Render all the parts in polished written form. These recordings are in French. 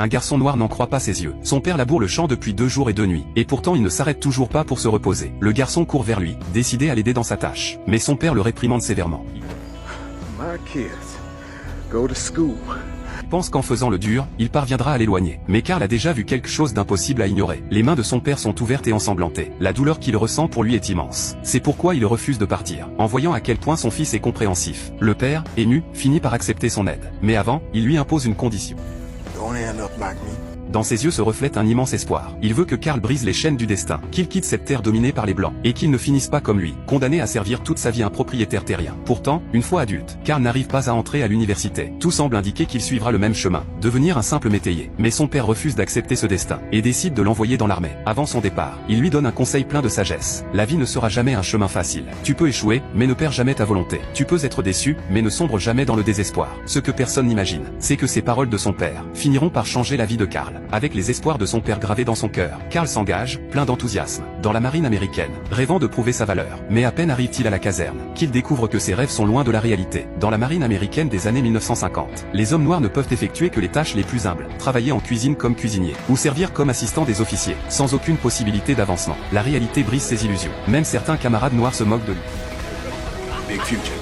Un garçon noir n'en croit pas ses yeux. Son père laboure le champ depuis 2 jours et 2 nuits. Et pourtant il ne s'arrête toujours pas pour se reposer. Le garçon court vers lui, décidé à l'aider dans sa tâche. Mais son père le réprimande sévèrement. My kids go to school. Pense qu'en faisant le dur, il parviendra à l'éloigner. Mais Carl a déjà vu quelque chose d'impossible à ignorer. Les mains de son père sont ouvertes et ensanglantées. La douleur qu'il ressent pour lui est immense. C'est pourquoi il refuse de partir, en voyant à quel point son fils est compréhensif. Le père, ému, finit par accepter son aide. Mais avant, il lui impose une condition. Don't end up like me. Dans ses yeux se reflète un immense espoir. Il veut que Carl brise les chaînes du destin, qu'il quitte cette terre dominée par les Blancs, et qu'il ne finisse pas comme lui, condamné à servir toute sa vie un propriétaire terrien. Pourtant, une fois adulte, Carl n'arrive pas à entrer à l'université. Tout semble indiquer qu'il suivra le même chemin, devenir un simple métayer. Mais son père refuse d'accepter ce destin, et décide de l'envoyer dans l'armée. Avant son départ, il lui donne un conseil plein de sagesse. La vie ne sera jamais un chemin facile. Tu peux échouer, mais ne perds jamais ta volonté. Tu peux être déçu, mais ne sombre jamais dans le désespoir. Ce que personne n'imagine, c'est que ces paroles de son père finiront par changer la vie de Carl. Avec les espoirs de son père gravés dans son cœur, Carl s'engage, plein d'enthousiasme, dans la marine américaine, rêvant de prouver sa valeur. Mais à peine arrive-t-il à la caserne, qu'il découvre que ses rêves sont loin de la réalité. Dans la marine américaine des années 1950, les hommes noirs ne peuvent effectuer que les tâches les plus humbles, travailler en cuisine comme cuisinier, ou servir comme assistant des officiers, sans aucune possibilité d'avancement. La réalité brise ses illusions. Même certains camarades noirs se moquent de lui. Big future.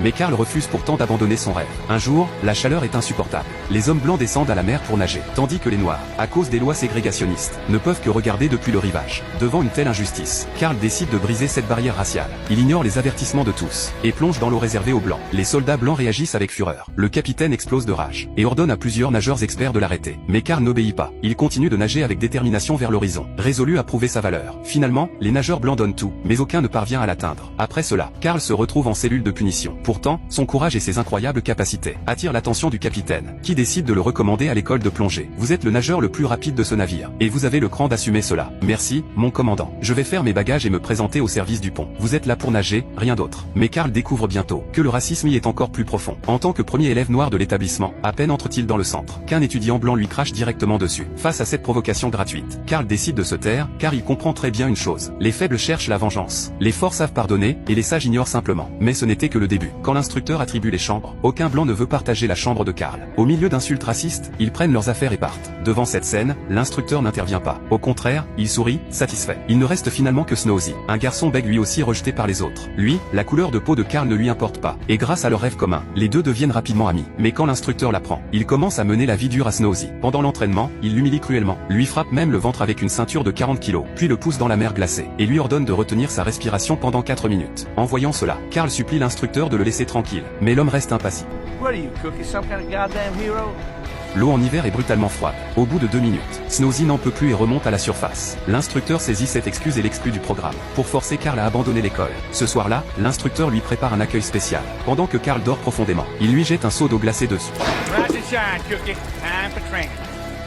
Mais Carl refuse pourtant d'abandonner son rêve. Un jour, la chaleur est insupportable. Les hommes blancs descendent à la mer pour nager, tandis que les noirs, à cause des lois ségrégationnistes, ne peuvent que regarder depuis le rivage. Devant une telle injustice, Carl décide de briser cette barrière raciale. Il ignore les avertissements de tous, et plonge dans l'eau réservée aux blancs. Les soldats blancs réagissent avec fureur. Le capitaine explose de rage, et ordonne à plusieurs nageurs experts de l'arrêter. Mais Carl n'obéit pas. Il continue de nager avec détermination vers l'horizon, résolu à prouver sa valeur. Finalement, les nageurs blancs donnent tout, mais aucun ne parvient à l'atteindre. Après cela, Carl se retrouve en cellule de punition. Pourtant, son courage et ses incroyables capacités attirent l'attention du capitaine, qui décide de le recommander à l'école de plongée. Vous êtes le nageur le plus rapide de ce navire, et vous avez le cran d'assumer cela. Merci, mon commandant. Je vais faire mes bagages et me présenter au service du pont. Vous êtes là pour nager, rien d'autre. Mais Carl découvre bientôt que le racisme y est encore plus profond. En tant que premier élève noir de l'établissement, à peine entre-t-il dans le centre, qu'un étudiant blanc lui crache directement dessus. Face à cette provocation gratuite, Carl décide de se taire, car il comprend très bien une chose. Les faibles cherchent la vengeance. Les forts savent pardonner, et les sages ignorent simplement. Mais ce n'était que le début. Quand l'instructeur attribue les chambres, aucun blanc ne veut partager la chambre de Carl. Au milieu d'insultes racistes, ils prennent leurs affaires et partent. Devant cette scène, l'instructeur n'intervient pas. Au contraire, il sourit, satisfait. Il ne reste finalement que Snowy, un garçon bègue lui aussi rejeté par les autres. Lui, la couleur de peau de Carl ne lui importe pas. Et grâce à leur rêve commun, les deux deviennent rapidement amis. Mais quand l'instructeur l'apprend, il commence à mener la vie dure à Snowy. Pendant l'entraînement, il l'humilie cruellement, lui frappe même le ventre avec une ceinture de 40 kilos, puis le pousse dans la mer glacée, et lui ordonne de retenir sa respiration pendant 4 minutes. En voyant cela, Carl supplie l'instructeur de le laisser tranquille. Mais l'homme reste impassible. What are you, Cookie, some kind of goddamn hero? L'eau en hiver est brutalement froide. Au bout de 2 minutes, Snowy n'en peut plus et remonte à la surface. L'instructeur saisit cette excuse et l'exclut du programme, pour forcer Carl à abandonner l'école. Ce soir-là, l'instructeur lui prépare un accueil spécial. Pendant que Carl dort profondément, il lui jette un seau d'eau glacée dessus. Rise and shine, Cookie. Time for training.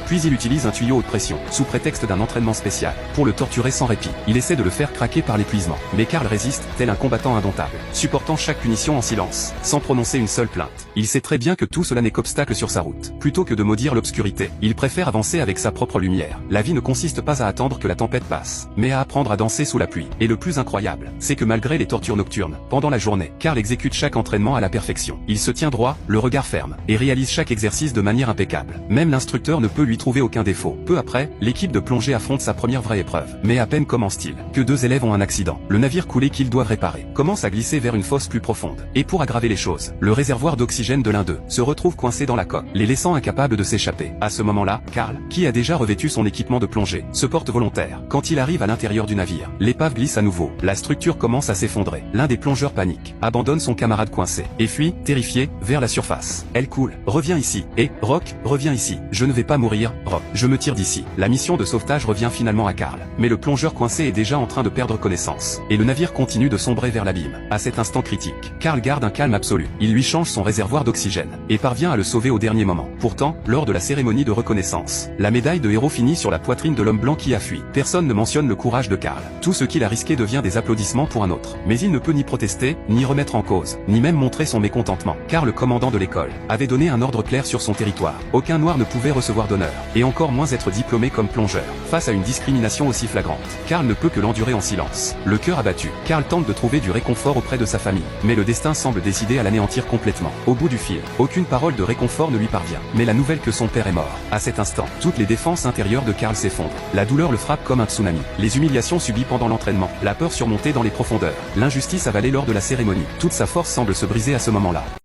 Puis il utilise un tuyau haute pression, sous prétexte d'un entraînement spécial, pour le torturer sans répit. Il essaie de le faire craquer par l'épuisement. Mais Carl résiste, tel un combattant indomptable, supportant chaque punition en silence, sans prononcer une seule plainte. Il sait très bien que tout cela n'est qu'obstacle sur sa route. Plutôt que de maudire l'obscurité, il préfère avancer avec sa propre lumière. La vie ne consiste pas à attendre que la tempête passe, mais à apprendre à danser sous la pluie. Et le plus incroyable, c'est que malgré les tortures nocturnes, pendant la journée, Carl exécute chaque entraînement à la perfection. Il se tient droit, le regard ferme, et réalise chaque exercice de manière impeccable. Même l'instructeur ne peut lui trouver aucun défaut. Peu après, l'équipe de plongée affronte sa première vraie épreuve. Mais à peine commence-t-il, que 2 élèves ont un accident. Le navire coulé qu'ils doivent réparer commence à glisser vers une fosse plus profonde. Et pour aggraver les choses, le réservoir d'oxygène de l'un d'eux se retrouve coincé dans la coque, les laissant incapables de s'échapper. À ce moment-là, Carl, qui a déjà revêtu son équipement de plongée, se porte volontaire. Quand il arrive à l'intérieur du navire, l'épave glisse à nouveau. La structure commence à s'effondrer. L'un des plongeurs panique, abandonne son camarade coincé, et fuit, terrifié, vers la surface. Elle coule. Reviens ici. Et, Rock, reviens ici. Je ne vais pas mourir, Rock. Je me tire d'ici. La mission de sauvetage revient finalement à Carl. Mais le plongeur coincé est déjà en train de perdre connaissance. Et le navire continue de sombrer vers l'abîme. À cet instant critique, Carl garde un calme absolu. Il lui change son réservoir d'oxygène, et parvient à le sauver au dernier moment. Pourtant, lors de la cérémonie de reconnaissance, la médaille de héros finit sur la poitrine de l'homme blanc qui a fui. Personne ne mentionne le courage de Carl. Tout ce qu'il a risqué devient des applaudissements pour un autre. Mais il ne peut ni protester, ni remettre en cause, ni même montrer son mécontentement. Car le commandant de l'école avait donné un ordre clair sur son territoire. Aucun noir ne pouvait recevoir d'honneur. et encore moins être diplômé comme plongeur. Face à une discrimination aussi flagrante, Carl ne peut que l'endurer en silence. Le cœur abattu, Carl tente de trouver du réconfort auprès de sa famille, mais le destin semble décidé à l'anéantir complètement. Au bout du film, aucune parole de réconfort ne lui parvient, mais la nouvelle que son père est mort. À cet instant, toutes les défenses intérieures de Carl s'effondrent. La douleur le frappe comme un tsunami. Les humiliations subies pendant l'entraînement, la peur surmontée dans les profondeurs, l'injustice avalée lors de la cérémonie. Toute sa force semble se briser à ce moment-là.